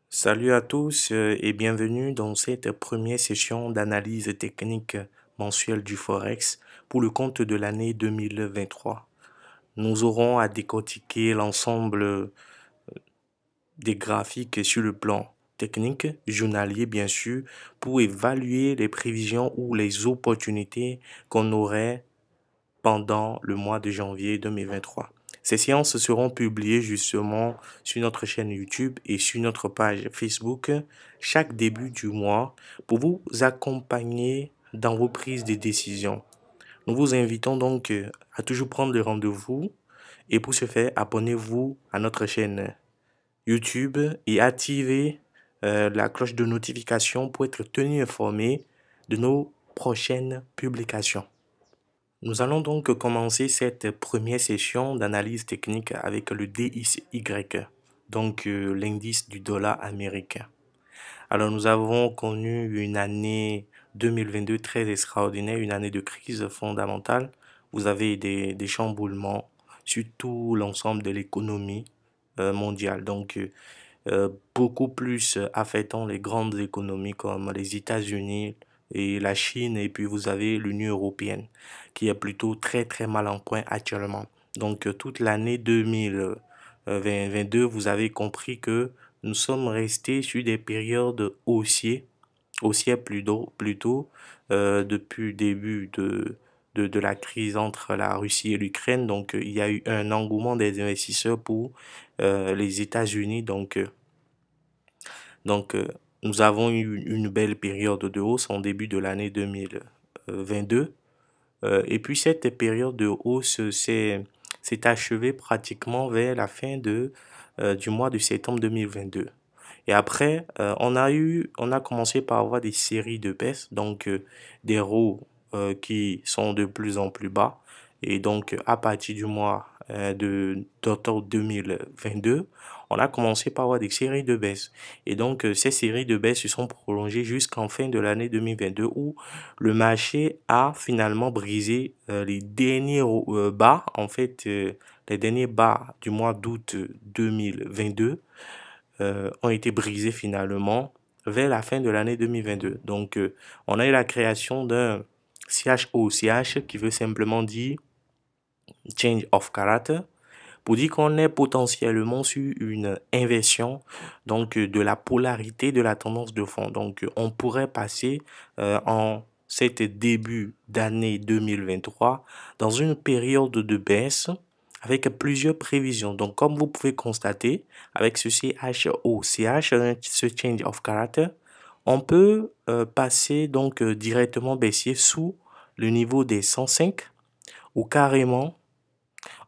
Salut à tous et bienvenue dans cette première session d'analyse technique mensuelle du Forex pour le compte de l'année 2023. Nous aurons à décortiquer l'ensemble des graphiques sur le plan technique, journalier bien sûr, pour évaluer les prévisions ou les opportunités qu'on aurait pendant le mois de janvier 2023. Ces séances seront publiées justement sur notre chaîne YouTube et sur notre page Facebook chaque début du mois pour vous accompagner dans vos prises de décision. Nous vous invitons donc à toujours prendre le rendez-vous et pour ce faire, abonnez-vous à notre chaîne YouTube et activez la cloche de notification pour être tenu informé de nos prochaines publications. Nous allons donc commencer cette première session d'analyse technique avec le DXY, donc l'indice du dollar américain. Alors nous avons connu une année 2022 très extraordinaire, une année de crise fondamentale. Vous avez des chamboulements sur tout l'ensemble de l'économie mondiale. Donc beaucoup plus affectant les grandes économies comme les États-Unis et la Chine, et puis vous avez l'Union européenne qui est plutôt très très mal en point actuellement. Donc toute l'année 2022, vous avez compris que nous sommes restés sur des périodes haussières plutôt depuis le début de la crise entre la Russie et l'Ukraine. Donc il y a eu un engouement des investisseurs pour les États-Unis. Donc, nous avons eu une belle période de hausse en début de l'année 2022. Et puis, cette période de hausse s'est achevée pratiquement vers la fin du mois de septembre 2022. Et après, on a commencé par avoir des séries de baisses, donc des hauts qui sont de plus en plus bas. Et donc, à partir du mois d'octobre 2022, on a commencé par avoir des séries de baisses. Et donc, ces séries de baisses se sont prolongées jusqu'en fin de l'année 2022 où le marché a finalement brisé les derniers bas, en fait, les derniers bas du mois d'août 2022 ont été brisés finalement vers la fin de l'année 2022. Donc, on a eu la création d'un CHOCH qui veut simplement dire Change of Character pour dire qu'on est potentiellement sur une inversion donc de la polarité de la tendance de fond. Donc, on pourrait passer en cet début d'année 2023 dans une période de baisse avec plusieurs prévisions. Donc, comme vous pouvez constater, avec ce CHOCH, ce Change of Character, on peut passer donc directement baissier sous le niveau des 105 ou carrément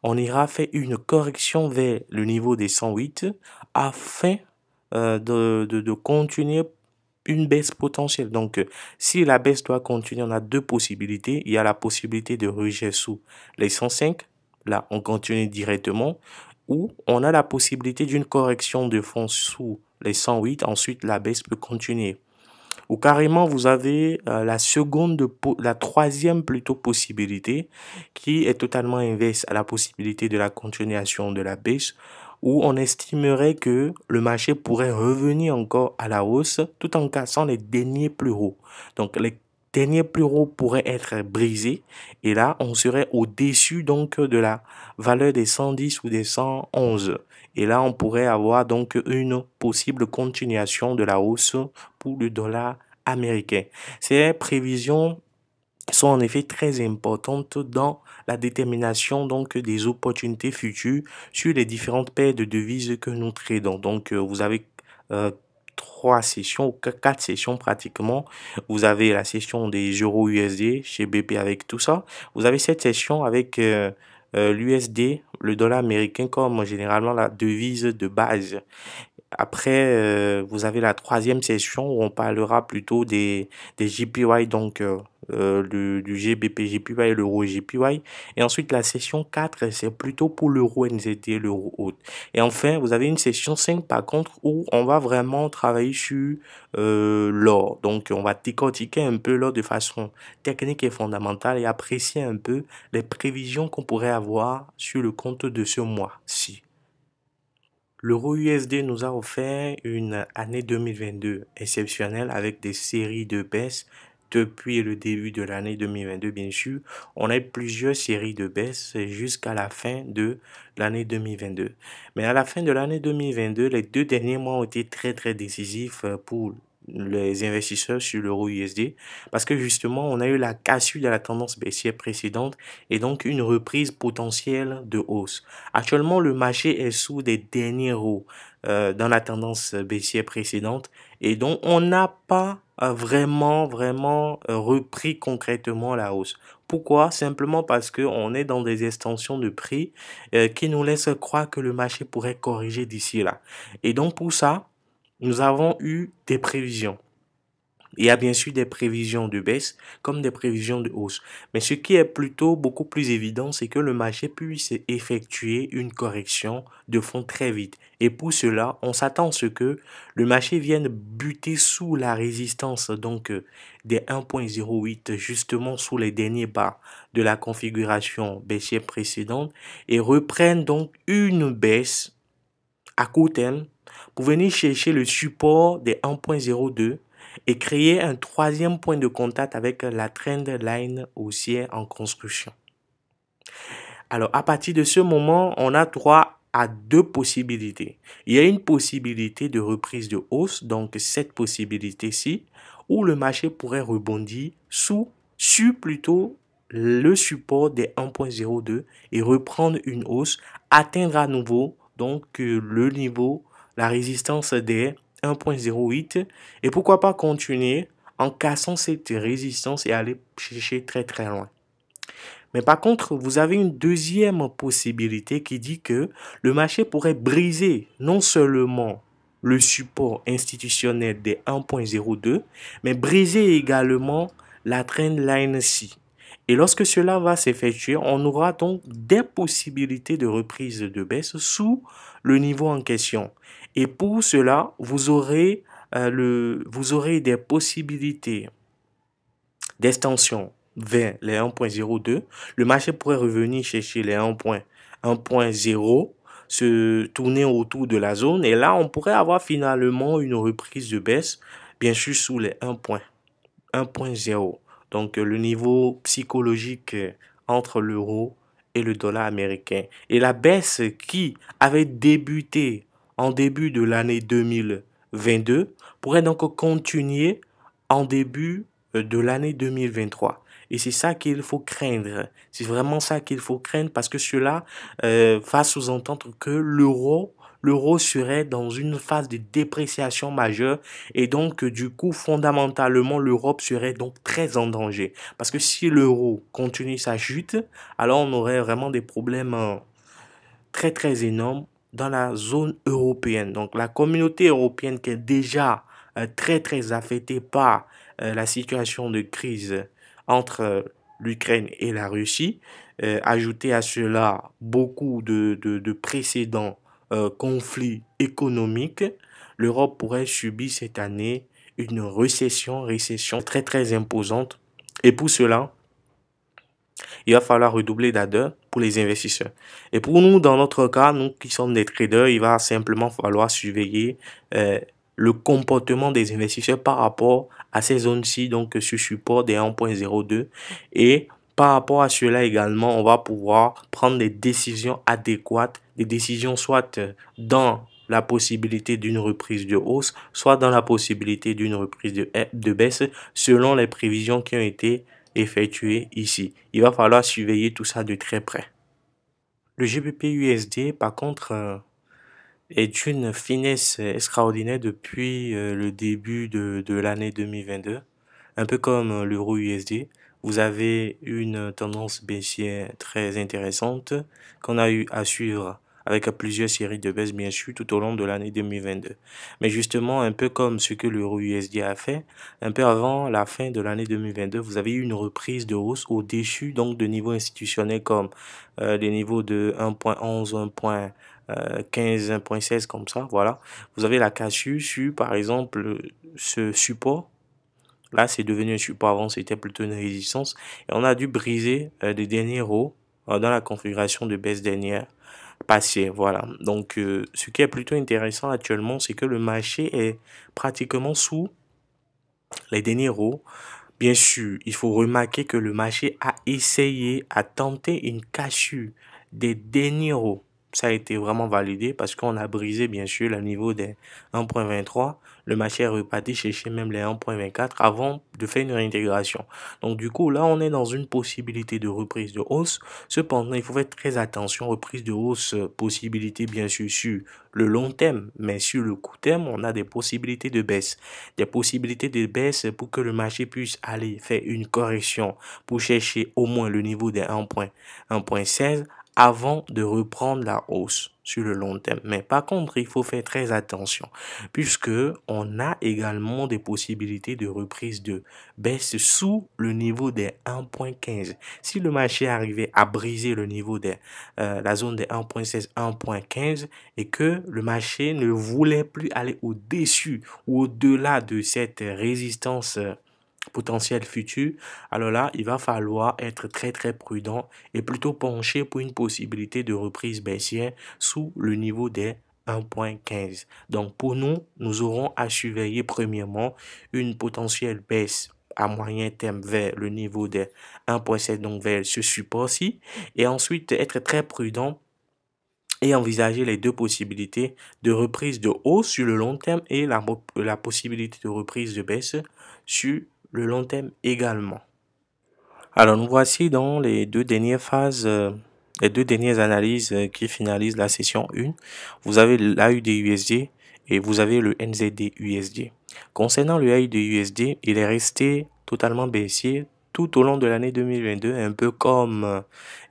on ira faire une correction vers le niveau des 108 afin de continuer une baisse potentielle. Donc, si la baisse doit continuer, on a deux possibilités. Il y a la possibilité de rejet sous les 105. Là, on continue directement. Ou on a la possibilité d'une correction de fond sous les 108. Ensuite, la baisse peut continuer. Ou carrément, vous avez la troisième plutôt possibilité qui est totalement inverse à la possibilité de la continuation de la baisse où on estimerait que le marché pourrait revenir encore à la hausse tout en cassant les derniers plus hauts. Donc, les derniers plus hauts pourraient être brisés et là, on serait au-dessus donc de la valeur des 110 ou des 111. Et là, on pourrait avoir donc une possible continuation de la hausse pour le dollar américain. Ces prévisions sont en effet très importantes dans la détermination donc des opportunités futures sur les différentes paires de devises que nous tradons. Donc vous avez trois sessions ou quatre sessions pratiquement. Vous avez la session des euros USD chez BP avec tout ça. Vous avez cette session avec l'USD, le dollar américain comme généralement la devise de base. Après, vous avez la troisième session où on parlera plutôt des JPY, donc du GBP JPY et l'euro JPY. Et ensuite, la session 4 c'est plutôt pour l'euro NZD, l'euro autre. Et enfin, vous avez une session 5 par contre, où on va vraiment travailler sur l'or. Donc, on va décortiquer un peu l'or de façon technique et fondamentale et apprécier un peu les prévisions qu'on pourrait avoir sur le compte de ce mois-ci. L'euro USD nous a offert une année 2022 exceptionnelle avec des séries de baisses depuis le début de l'année 2022, bien sûr. On a eu plusieurs séries de baisses jusqu'à la fin de l'année 2022. Mais à la fin de l'année 2022, les 2 derniers mois ont été très décisifs pour les investisseurs sur l'euro USD parce que justement, on a eu la cassure de la tendance baissière précédente et donc une reprise potentielle de hausse. Actuellement, le marché est sous des derniers hauts dans la tendance baissière précédente et donc on n'a pas vraiment repris concrètement la hausse. Pourquoi? Simplement parce que on est dans des extensions de prix qui nous laissent croire que le marché pourrait corriger d'ici là. Et donc pour ça, nous avons eu des prévisions. Il y a bien sûr des prévisions de baisse comme des prévisions de hausse. Mais ce qui est plutôt beaucoup plus évident, c'est que le marché puisse effectuer une correction de fond très vite. Et pour cela, on s'attend à ce que le marché vienne buter sous la résistance donc des 1.08, justement sous les derniers bas de la configuration baissière précédente et reprenne donc une baisse à court terme pour venir chercher le support des 1.02 et créer un troisième point de contact avec la trend line haussière en construction. Alors, à partir de ce moment, on a droit à deux possibilités. Il y a une possibilité de reprise de hausse, donc cette possibilité-ci, où le marché pourrait rebondir sur plutôt le support des 1.02 et reprendre une hausse, atteindre à nouveau donc le niveau, la résistance des 1.08 et pourquoi pas continuer en cassant cette résistance et aller chercher très loin. Mais par contre, vous avez une deuxième possibilité qui dit que le marché pourrait briser non seulement le support institutionnel des 1.02, mais briser également la trend line C. Et lorsque cela va s'effectuer, on aura donc des possibilités de reprise de baisse sous le niveau en question. Et pour cela, vous aurez des possibilités d'extension vers les 1.02. Le marché pourrait revenir chercher les 1.0, se tourner autour de la zone. Et là, on pourrait avoir finalement une reprise de baisse, bien sûr, sous les 1.0. Donc, le niveau psychologique entre l'euro et le dollar américain. Et la baisse qui avait débuté en début de l'année 2022 pourrait donc continuer en début de l'année 2023. Et c'est ça qu'il faut craindre. C'est vraiment ça qu'il faut craindre parce que cela va sous-entendre que l'euro serait dans une phase de dépréciation majeure et donc du coup fondamentalement l'Europe serait donc très en danger parce que si l'euro continue sa chute, alors on aurait vraiment des problèmes très énormes dans la zone européenne. Donc la communauté européenne qui est déjà très affectée par la situation de crise entre l'Ukraine et la Russie, ajouter à cela beaucoup de précédents conflits économiques, l'Europe pourrait subir cette année une récession très imposante. Et pour cela, il va falloir redoubler d'ardeur pour les investisseurs. Et pour nous, dans notre cas, nous qui sommes des traders, il va simplement falloir surveiller le comportement des investisseurs par rapport à ces zones-ci, donc ce support des 1.02. Et par rapport à cela également, on va pouvoir prendre des décisions adéquates, des décisions soit dans la possibilité d'une reprise de hausse, soit dans la possibilité d'une reprise de baisse, selon les prévisions qui ont été effectuées ici. Il va falloir surveiller tout ça de très près. Le GBP USD, par contre, est d'une finesse extraordinaire depuis le début de l'année 2022. Un peu comme l'euro USD, vous avez une tendance baissière très intéressante qu'on a eu à suivre avec plusieurs séries de baisses, bien sûr, tout au long de l'année 2022. Mais justement, un peu comme ce que l'euro USD a fait, un peu avant la fin de l'année 2022, vous avez eu une reprise de hausse au-dessus donc de niveaux institutionnels comme des niveaux de 1.11, 1.15, 1.16 comme ça, voilà. Vous avez la cassure sur, par exemple, ce support. Là, c'est devenu un support. Avant, c'était plutôt une résistance. Et on a dû briser les derniers hauts dans la configuration de baisse dernière passé. Voilà. Donc, ce qui est plutôt intéressant actuellement, c'est que le marché est pratiquement sous les derniers hauts. Bien sûr, il faut remarquer que le marché a essayé, a tenté une cassure des derniers hauts. Ça a été vraiment validé parce qu'on a brisé, bien sûr, le niveau des 1.23. Le marché est reparti chercher même les 1.24 avant de faire une réintégration. Donc, du coup, là, on est dans une possibilité de reprise de hausse. Cependant, il faut faire très attention. Reprise de hausse, possibilité, bien sûr, sur le long terme. Mais sur le court terme, on a des possibilités de baisse. Des possibilités de baisse pour que le marché puisse aller faire une correction pour chercher au moins le niveau des 1.16 avant de reprendre la hausse sur le long terme. Mais par contre, il faut faire très attention puisque on a également des possibilités de reprise de baisse sous le niveau des 1.15. Si le marché arrivait à briser le niveau de la zone des 1.16, 1.15 et que le marché ne voulait plus aller au-dessus ou au-delà de cette résistance potentiel futur, alors là, il va falloir être très très prudent et plutôt pencher pour une possibilité de reprise baissière sous le niveau des 1.15. Donc pour nous, nous aurons à surveiller premièrement une potentielle baisse à moyen terme vers le niveau des 1.7, donc vers ce support-ci, et ensuite être très prudent et envisager les deux possibilités de reprise de hausse sur le long terme et la possibilité de reprise de baisse sur le long terme également. Alors nous voici dans les deux dernières phases, les deux dernières analyses qui finalisent la session 1. Vous avez l'AUD-USD et vous avez le NZD-USD. Concernant le AUD-USD, il est resté totalement baissier tout au long de l'année 2022, un peu comme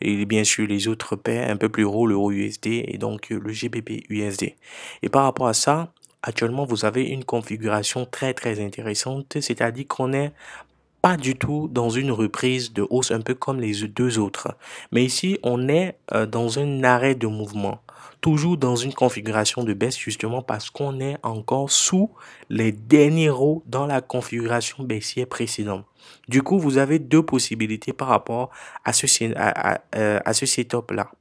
et bien sûr les autres paires, un peu plus haut, l'euro USD et donc le GBP USD. Et par rapport à ça, actuellement vous avez une configuration très très intéressante, c'est-à-dire qu'on est pas du tout dans une reprise de hausse un peu comme les deux autres. Mais ici, on est dans un arrêt de mouvement. Toujours dans une configuration de baisse justement parce qu'on est encore sous les derniers hauts dans la configuration baissière précédente. Du coup, vous avez deux possibilités par rapport à ce setup-là.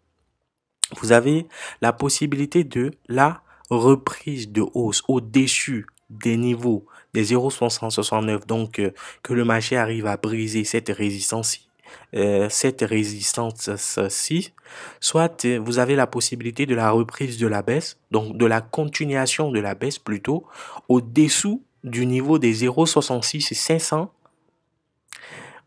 Vous avez la possibilité de la reprise de hausse au-dessus des niveaux des 0,69, donc que le marché arrive à briser cette résistance-ci, soit vous avez la possibilité de la reprise de la baisse, donc de la continuation de la baisse plutôt, au-dessous du niveau des 0,66 et 500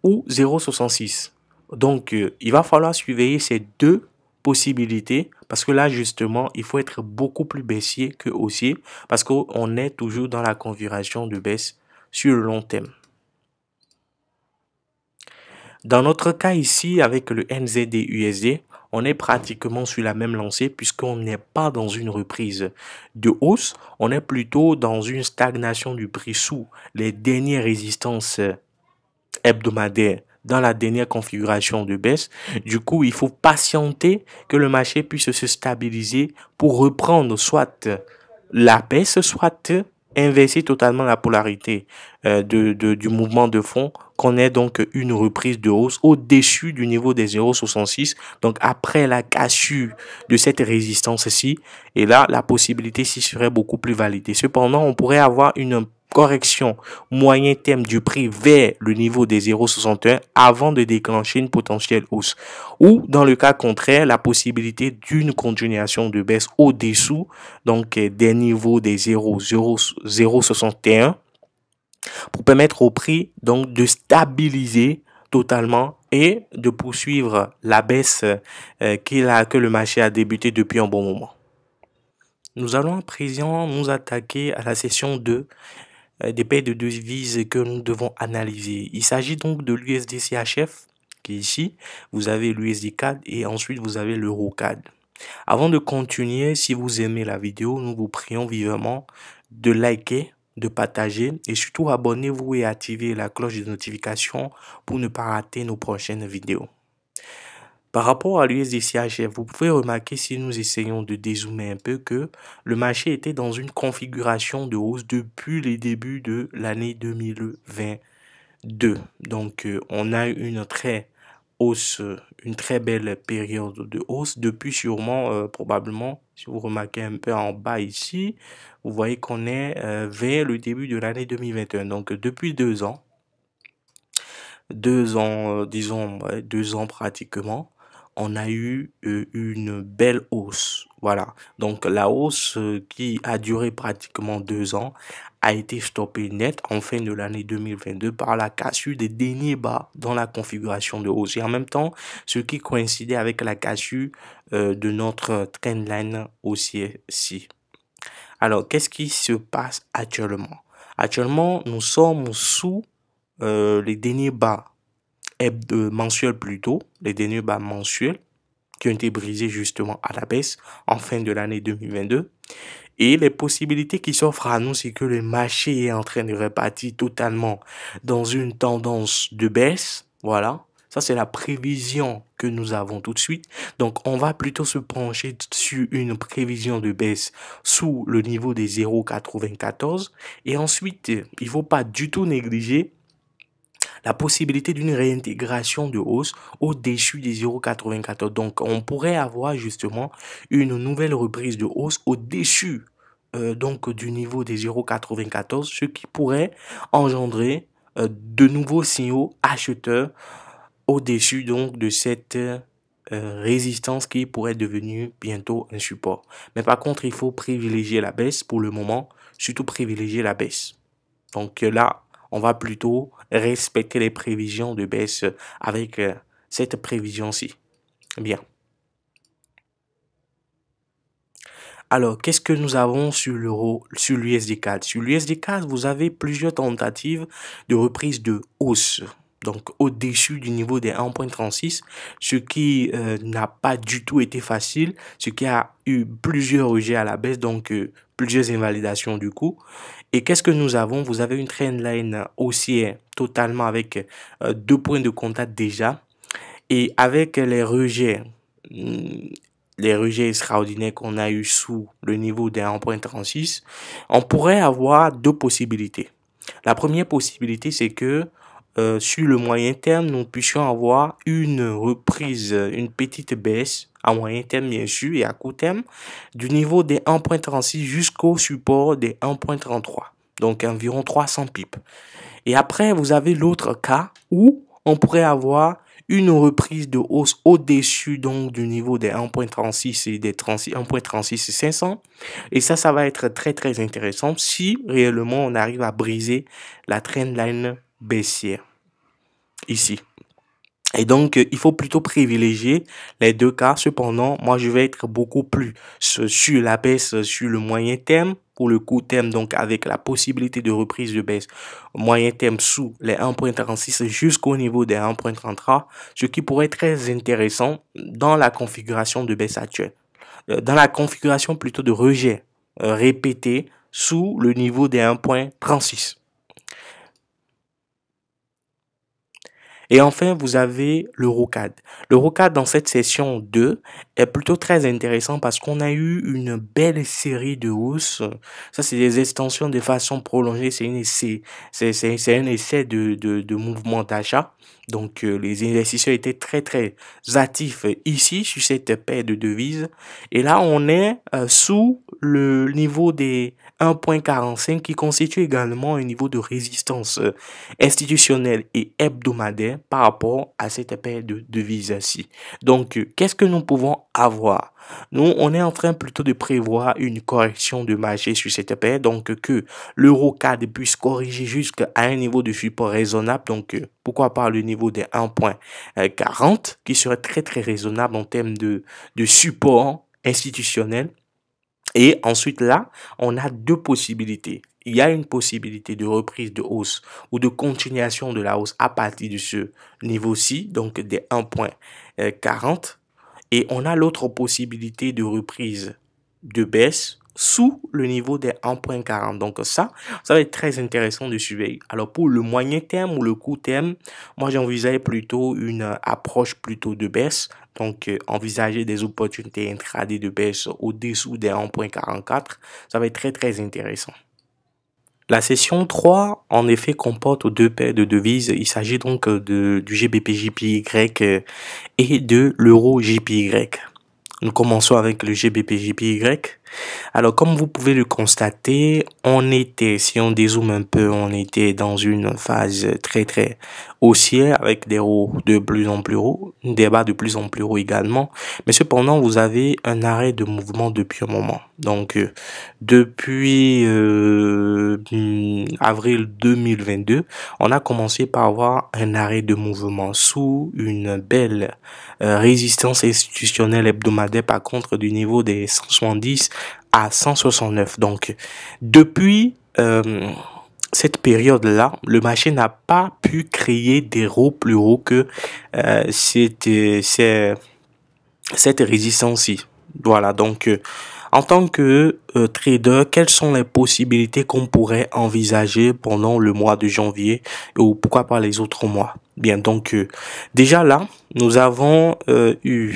ou 0,66. Donc, il va falloir surveiller ces deux possibilités parce que là, justement, il faut être beaucoup plus baissier que haussier parce qu'on est toujours dans la configuration de baisse sur le long terme. Dans notre cas ici, avec le NZD-USD, on est pratiquement sur la même lancée puisqu'on n'est pas dans une reprise de hausse, on est plutôt dans une stagnation du prix sous les dernières résistances hebdomadaire dans la dernière configuration de baisse. Du coup, il faut patienter que le marché puisse se stabiliser pour reprendre soit la baisse, soit inverser totalement la polarité du mouvement de fond, qu'on ait donc une reprise de hausse au-dessus du niveau des 0,66, donc après la cassure de cette résistance-ci, et là, la possibilité s'y serait beaucoup plus validée. Cependant, on pourrait avoir une correction moyen terme du prix vers le niveau des 0,61 avant de déclencher une potentielle hausse. Ou dans le cas contraire, la possibilité d'une continuation de baisse au-dessous donc des niveaux des 0,61 pour permettre au prix donc de stabiliser totalement et de poursuivre la baisse que le marché a débuté depuis un bon moment. Nous allons à présent nous attaquer à la session 2 des paires de devises que nous devons analyser. Il s'agit donc de l'USD-CHF qui est ici. Vous avez l'USD CAD et ensuite vous avez l'Euro CAD. Avant de continuer, si vous aimez la vidéo, nous vous prions vivement de liker, de partager et surtout abonnez-vous et activez la cloche de notification pour ne pas rater nos prochaines vidéos. Par rapport à l'USD-CHF, vous pouvez remarquer si nous essayons de dézoomer un peu que le marché était dans une configuration de hausse depuis les débuts de l'année 2022. Donc, on a une très hausse, une très belle période de hausse depuis sûrement, probablement, si vous remarquez un peu en bas ici, vous voyez qu'on est vers le début de l'année 2021. Donc depuis 2 ans, 2 ans, disons, ouais, 2 ans pratiquement, on a eu une belle hausse. Voilà. Donc la hausse qui a duré pratiquement 2 ans a été stoppée net en fin de l'année 2022 par la cassure des derniers bas dans la configuration de hausse. Et en même temps, ce qui coïncidait avec la cassure de notre trendline haussier-ci. Alors, qu'est-ce qui se passe actuellement? Actuellement, nous sommes sous les derniers bas mensuels plutôt, les derniers bas mensuels qui ont été brisés justement à la baisse en fin de l'année 2022. Et les possibilités qui s'offrent à nous, c'est que le marché est en train de repartir totalement dans une tendance de baisse. Voilà. Ça, c'est la prévision que nous avons tout de suite. Donc, on va plutôt se pencher sur une prévision de baisse sous le niveau des 0,94. Et ensuite, il ne faut pas du tout négliger la possibilité d'une réintégration de hausse au-dessus des 0,94. Donc, on pourrait avoir justement une nouvelle reprise de hausse au-dessus donc du niveau des 0,94, ce qui pourrait engendrer de nouveaux signaux acheteurs au-dessus donc de cette résistance qui pourrait devenir bientôt un support. Mais par contre, il faut privilégier la baisse pour le moment, surtout privilégier la baisse. Donc là, on va plutôt respecter les prévisions de baisse avec cette prévision-ci. Bien. Alors, qu'est-ce que nous avons sur l'euro, sur l'USD4? Sur l'USD4, vous avez plusieurs tentatives de reprise de hausse. Donc, au-dessus du niveau des 1,36, ce qui n'a pas du tout été facile, ce qui a eu plusieurs rejets à la baisse, donc plusieurs invalidations du coup. Et qu'est-ce que nous avons? Vous avez une trendline haussière totalement avec 2 points de contact déjà. Et avec les rejets extraordinaires qu'on a eu sous le niveau des 1,36, on pourrait avoir deux possibilités. La première possibilité, c'est que sur le moyen terme, nous puissions avoir une reprise, une petite baisse à moyen terme bien sûr et à court terme du niveau des 1,36 jusqu'au support des 1,33. Donc environ 300 pips. Et après, vous avez l'autre cas où on pourrait avoir une reprise de hausse au-dessus donc du niveau des 1,36 et des 1,36 et 500. Et ça va être très très intéressant si réellement on arrive à briser la trendline baissière ici. Et donc, il faut plutôt privilégier les deux cas. Cependant, moi, je vais être beaucoup plus sur la baisse sur le moyen terme pour le court terme, donc avec la possibilité de reprise de baisse moyen terme sous les 1,36 jusqu'au niveau des 1,33, ce qui pourrait être très intéressant dans la configuration de baisse actuelle. Dans la configuration plutôt de rejet répété sous le niveau des 1,36. Et enfin, vous avez l'Eurocad. L'Eurocad dans cette session 2 est plutôt très intéressant parce qu'on a eu une belle série de hausses. Ça, c'est des extensions de façon prolongée. C'est un essai de mouvement d'achat. Donc, les investisseurs étaient très, très actifs ici sur cette paire de devises. Et là, on est sous le niveau des 1,45 qui constitue également un niveau de résistance institutionnelle et hebdomadaire par rapport à cette paire de devises-ci. Donc, qu'est-ce que nous pouvons avoir? Nous, on est en train plutôt de prévoir une correction de marché sur cette paire, donc que l'Eurocad puisse corriger jusqu'à un niveau de support raisonnable, donc pourquoi pas le niveau des 1,40 qui serait très très raisonnable en termes de support institutionnel. Et ensuite là, on a deux possibilités. Il y a une possibilité de reprise de hausse ou de continuation de la hausse à partir de ce niveau-ci, donc des 1,40. Et on a l'autre possibilité de reprise de baisse sous le niveau des 1,40. Donc ça va être très intéressant de suivre. Alors pour le moyen terme ou le court terme, moi j'envisage plutôt une approche plutôt de baisse. Donc envisager des opportunités intraday de baisse au-dessous des 1,44. Ça va être très très intéressant. La session 3, en effet, comporte deux paires de devises. Il s'agit donc du GBP JPY et de l'euro JPY. Nous commençons avec le GBP JPY. Alors, comme vous pouvez le constater, si on dézoome un peu, on était dans une phase très haussière avec des hauts de plus en plus hauts, des bas de plus en plus hauts également. Mais cependant, vous avez un arrêt de mouvement depuis un moment. Donc, depuis avril 2022, on a commencé par avoir un arrêt de mouvement sous une belle résistance institutionnelle hebdomadaire, par contre, du niveau des 170 à 169. Donc, depuis cette période-là, le marché n'a pas pu créer des hauts plus hauts que cette résistance-ci. Voilà, donc en tant que trader, quelles sont les possibilités qu'on pourrait envisager pendant le mois de janvier ou pourquoi pas les autres mois? Bien, donc déjà là, nous avons eu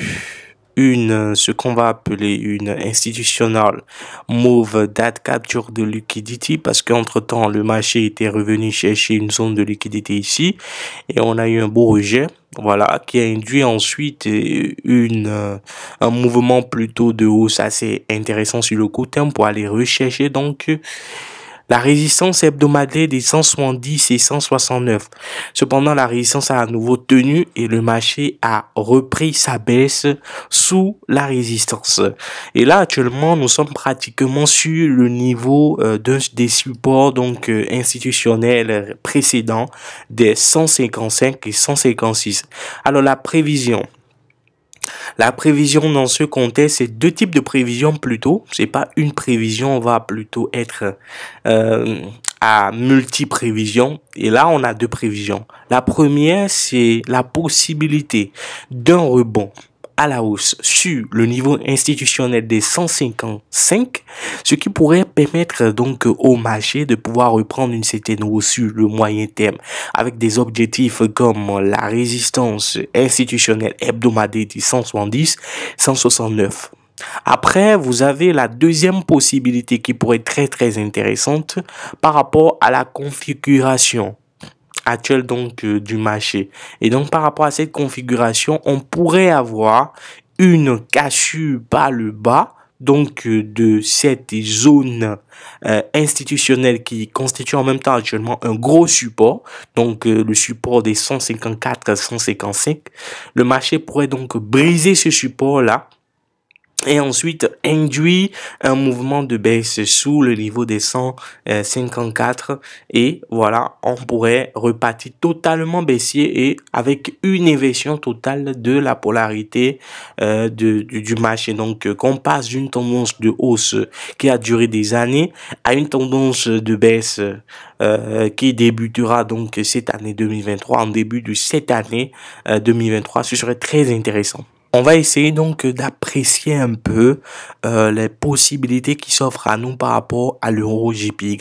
ce qu'on va appeler une institutional move that capture de liquidity, parce qu'entre-temps, le marché était revenu chercher une zone de liquidité ici et on a eu un beau rejet. Voilà, qui a induit ensuite un mouvement plutôt de hausse assez intéressant sur le court terme pour aller rechercher donc la résistance hebdomadaire des 170 et 169. Cependant, la résistance a à nouveau tenu et le marché a repris sa baisse sous la résistance. Et là, actuellement, nous sommes pratiquement sur le niveau des supports donc institutionnels précédents des 155 et 156. Alors, la prévision dans ce contexte, c'est deux types de prévisions plutôt. C'est pas une prévision, on va plutôt être à multi-prévision. Et là, on a deux prévisions. La première, c'est la possibilité d'un rebond à la hausse sur le niveau institutionnel des 155, ce qui pourrait permettre donc au marché de pouvoir reprendre une certaine hausse sur le moyen terme avec des objectifs comme la résistance institutionnelle hebdomadaire des 170, 169. Après, vous avez la deuxième possibilité qui pourrait être très intéressante par rapport à la configuration actuelle donc du marché. Et donc par rapport à cette configuration, on pourrait avoir une cassure par le bas donc de cette zone institutionnelle qui constitue en même temps actuellement un gros support, donc le support des 154 155. Le marché pourrait donc briser ce support là et ensuite induit un mouvement de baisse sous le niveau des 154 et voilà, on pourrait repartir totalement baissier et avec une inversion totale de la polarité du marché. Donc qu'on passe d'une tendance de hausse qui a duré des années à une tendance de baisse qui débutera donc cette année 2023, en début de cette année 2023, ce serait très intéressant. On va essayer donc d'apprécier un peu les possibilités qui s'offrent à nous par rapport à l'euro JPY.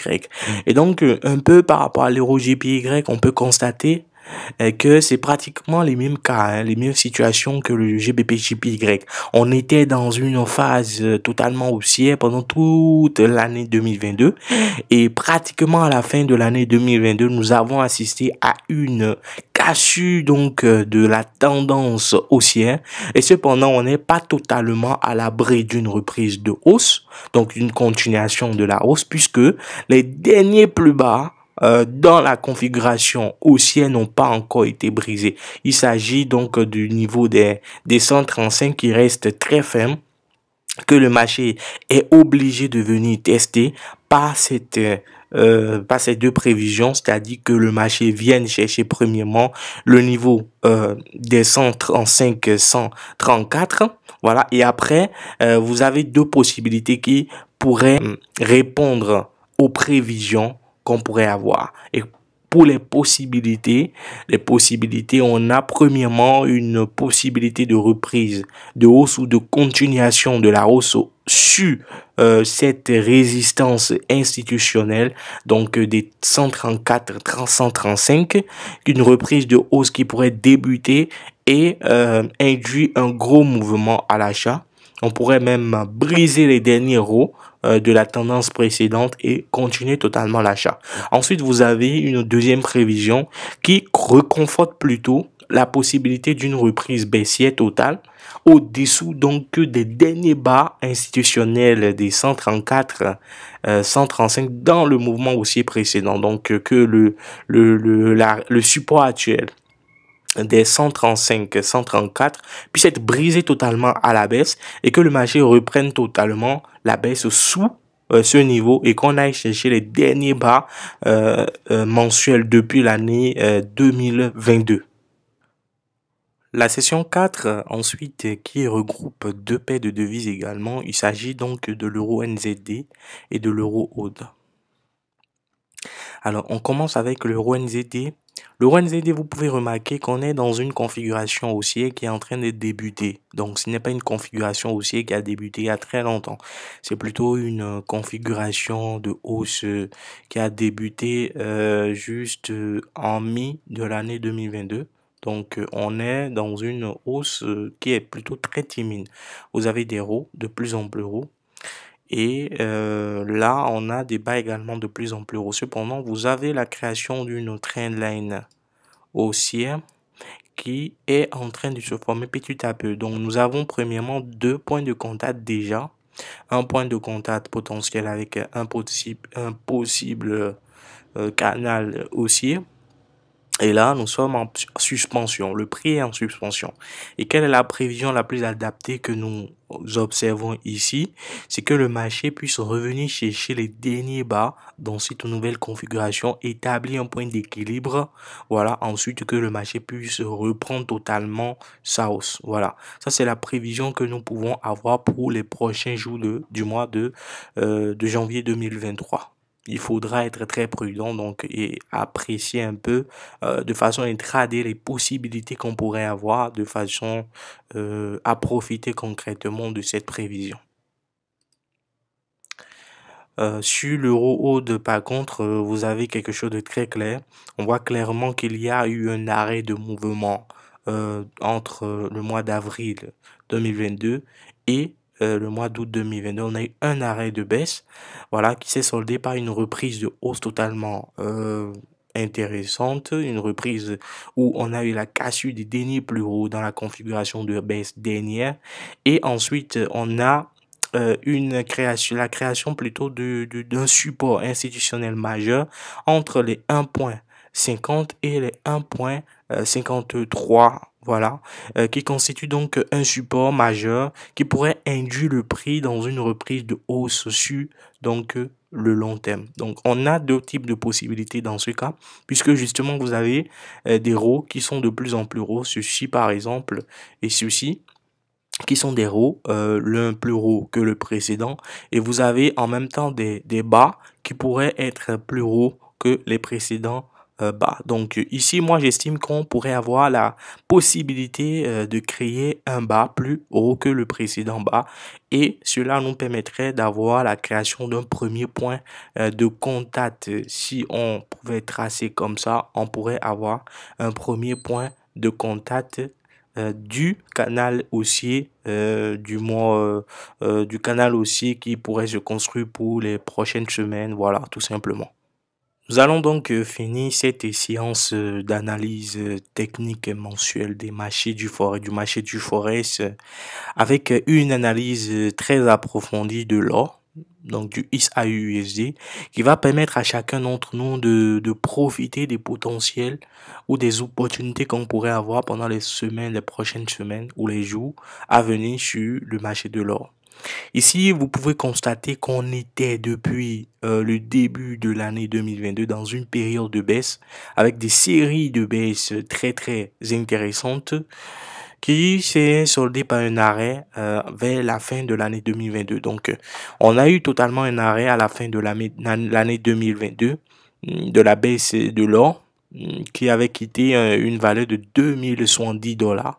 Et donc, un peu par rapport à l'euro JPY, on peut constater que c'est pratiquement les mêmes cas, hein, les mêmes situations que le GBP JPY. On était dans une phase totalement haussière pendant toute l'année 2022 et pratiquement à la fin de l'année 2022, nous avons assisté à une cassure donc de la tendance haussière et cependant on n'est pas totalement à l'abri d'une reprise de hausse, donc une continuation de la hausse puisque les derniers plus bas dans la configuration haussière n'ont pas encore été brisés. Il s'agit donc du niveau des 135 qui reste très ferme, que le marché est obligé de venir tester par ces deux prévisions, c'est-à-dire que le marché vienne chercher premièrement le niveau des 135 134, voilà, et après vous avez deux possibilités qui pourraient répondre aux prévisions qu'on pourrait avoir. Et pour les possibilités, on a premièrement une possibilité de reprise de hausse ou de continuation de la hausse sur cette résistance institutionnelle, donc des 134 135, une reprise de hausse qui pourrait débuter et induire un gros mouvement à l'achat. On pourrait même briser les derniers hauts de la tendance précédente et continuer totalement l'achat. Ensuite, vous avez une deuxième prévision qui reconforte plutôt la possibilité d'une reprise baissière totale au-dessous donc des derniers bas institutionnels des 134, 135 dans le mouvement haussier précédent. Donc que le support actuel des 135, 134 puisse être brisé totalement à la baisse et que le marché reprenne totalement la baisse sous ce niveau et qu'on aille chercher les derniers bas mensuels depuis l'année 2022. La session 4, ensuite, qui regroupe deux paires de devises également. Il s'agit donc de l'euro NZD et de l'euro AUD. Alors, on commence avec l'euro NZD. L'euro NZD, vous pouvez remarquer qu'on est dans une configuration haussière qui est en train de débuter. Donc, ce n'est pas une configuration haussière qui a débuté il y a très longtemps. C'est plutôt une configuration de hausse qui a débuté juste en mi de l'année 2022. Donc, on est dans une hausse qui est plutôt très timide. Vous avez des hauts de plus en plus hauts. Et là, on a des bas également de plus en plus hauts. Cependant, vous avez la création d'une trendline haussière qui est en train de se former petit à peu. Donc, nous avons premièrement deux points de contact déjà. Un point de contact potentiel avec un possible canal haussier. Et là, nous sommes en suspension. Le prix est en suspension. Et quelle est la prévision la plus adaptée que nous observons ici? C'est que le marché puisse revenir chercher les derniers bas dans cette nouvelle configuration, établir un point d'équilibre. Voilà. Ensuite, que le marché puisse reprendre totalement sa hausse. Voilà. Ça, c'est la prévision que nous pouvons avoir pour les prochains jours du mois de janvier 2023. Il faudra être très prudent donc et apprécier un peu de façon à trader les possibilités qu'on pourrait avoir de façon à profiter concrètement de cette prévision. Sur l'euro AUD, par contre, vous avez quelque chose de très clair. On voit clairement qu'il y a eu un arrêt de mouvement entre le mois d'avril 2022 et le mois d'août 2022. On a eu un arrêt de baisse, voilà, qui s'est soldé par une reprise de hausse totalement intéressante, une reprise où on a eu la cassure des derniers plus hauts dans la configuration de baisse dernière. Et ensuite, on a la création plutôt d'un support institutionnel majeur entre les 1,50 et les 1,53, voilà, qui constitue donc un support majeur qui pourrait induire le prix dans une reprise de hausse sur donc le long terme. Donc, on a deux types de possibilités dans ce cas, puisque justement, vous avez des hauts qui sont de plus en plus hauts, ceci par exemple, et ceci qui sont des hauts, l'un plus haut que le précédent, et vous avez en même temps des bas qui pourraient être plus hauts que les précédents bas. Donc ici, moi, j'estime qu'on pourrait avoir la possibilité de créer un bas plus haut que le précédent bas, et cela nous permettrait d'avoir la création d'un premier point de contact. Si on pouvait tracer comme ça, on pourrait avoir un premier point de contact du canal haussier du canal haussier qui pourrait se construire pour les prochaines semaines, voilà, tout simplement. Nous allons donc finir cette séance d'analyse technique mensuelle des marchés du Forex avec une analyse très approfondie de l'or, donc du XAUUSD, qui va permettre à chacun d'entre nous de profiter des potentiels ou des opportunités qu'on pourrait avoir pendant les prochaines semaines ou les jours à venir sur le marché de l'or. Ici, vous pouvez constater qu'on était depuis le début de l'année 2022 dans une période de baisse avec des séries de baisses très très intéressantes qui s'est soldé par un arrêt vers la fin de l'année 2022. Donc, on a eu totalement un arrêt à la fin de l'année 2022 de la baisse de l'or qui avait quitté une valeur de 2070 $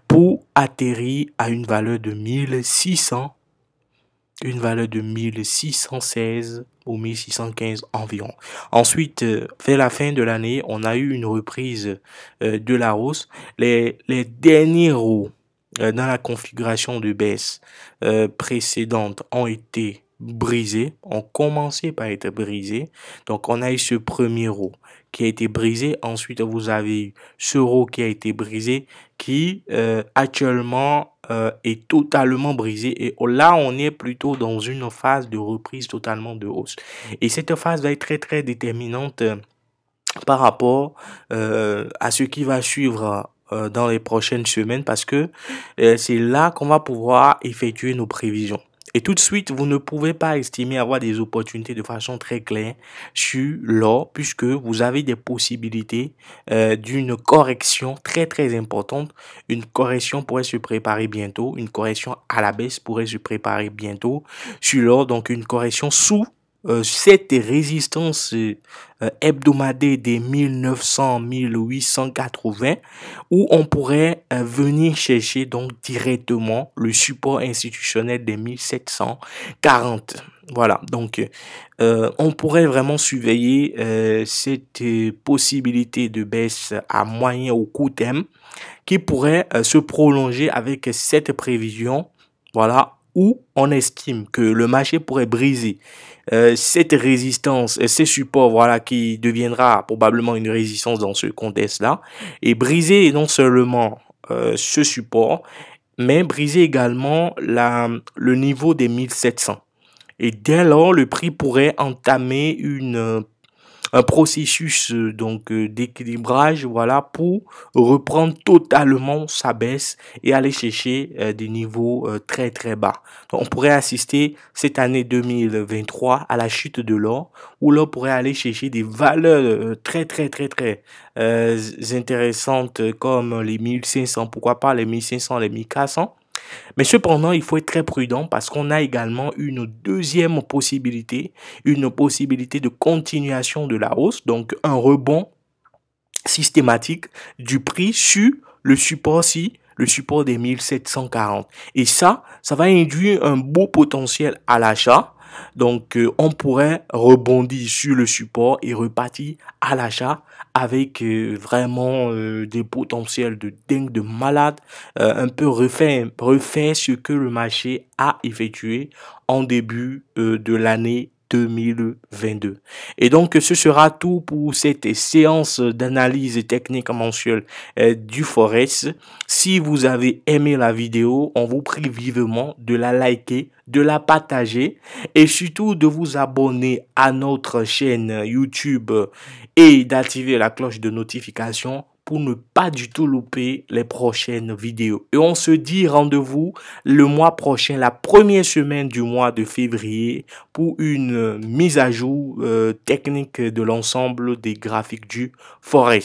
pour atterrir à une valeur de 1616 ou 1615 environ. Ensuite, vers la fin de l'année, on a eu une reprise de la hausse. Les derniers hauts dans la configuration de baisse précédente ont été brisés, ont commencé par être brisés. Donc, on a eu ce premier haut qui a été brisé. Ensuite, vous avez eu ce haut qui a été brisé, qui actuellement est totalement brisé. Et là, on est plutôt dans une phase de reprise totalement de hausse. Et cette phase va être très, très déterminante par rapport à ce qui va suivre dans les prochaines semaines parce que c'est là qu'on va pouvoir effectuer nos prévisions. Et tout de suite, vous ne pouvez pas estimer avoir des opportunités de façon très claire sur l'or puisque vous avez des possibilités d'une correction très très importante. Une correction pourrait se préparer bientôt. Une correction à la baisse pourrait se préparer bientôt sur l'or. Donc une correction sous cette résistance hebdomadaire des 1900-1880 où on pourrait venir chercher donc directement le support institutionnel des 1740. Voilà, donc on pourrait vraiment surveiller cette possibilité de baisse à moyen ou court terme qui pourrait se prolonger avec cette prévision, voilà, où on estime que le marché pourrait briser cette résistance, ces supports, voilà, qui deviendra probablement une résistance dans ce contexte-là, et briser non seulement ce support, mais briser également le niveau des 1700. Et dès lors, le prix pourrait entamer un processus d'équilibrage, voilà, pour reprendre totalement sa baisse et aller chercher des niveaux très très bas. Donc, on pourrait assister cette année 2023 à la chute de l'or où l'or pourrait aller chercher des valeurs très très très très intéressantes comme les 1500, pourquoi pas les 1500, les 1400. Mais cependant, il faut être très prudent parce qu'on a également une deuxième possibilité, une possibilité de continuation de la hausse, donc un rebond systématique du prix sur le support-ci, le support des 1740. Et ça va induire un beau potentiel à l'achat. Donc, on pourrait rebondir sur le support et repartir à l'achat avec vraiment des potentiels de dingue, de malade, un peu refaire ce que le marché a effectué en début de l'année 2022. Et donc, ce sera tout pour cette séance d'analyse technique mensuelle du Forex. Si vous avez aimé la vidéo, on vous prie vivement de la liker, de la partager et surtout de vous abonner à notre chaîne YouTube et d'activer la cloche de notification pour ne pas du tout louper les prochaines vidéos. Et on se dit rendez-vous le mois prochain, la première semaine du mois de février pour une mise à jour technique de l'ensemble des graphiques du Forex.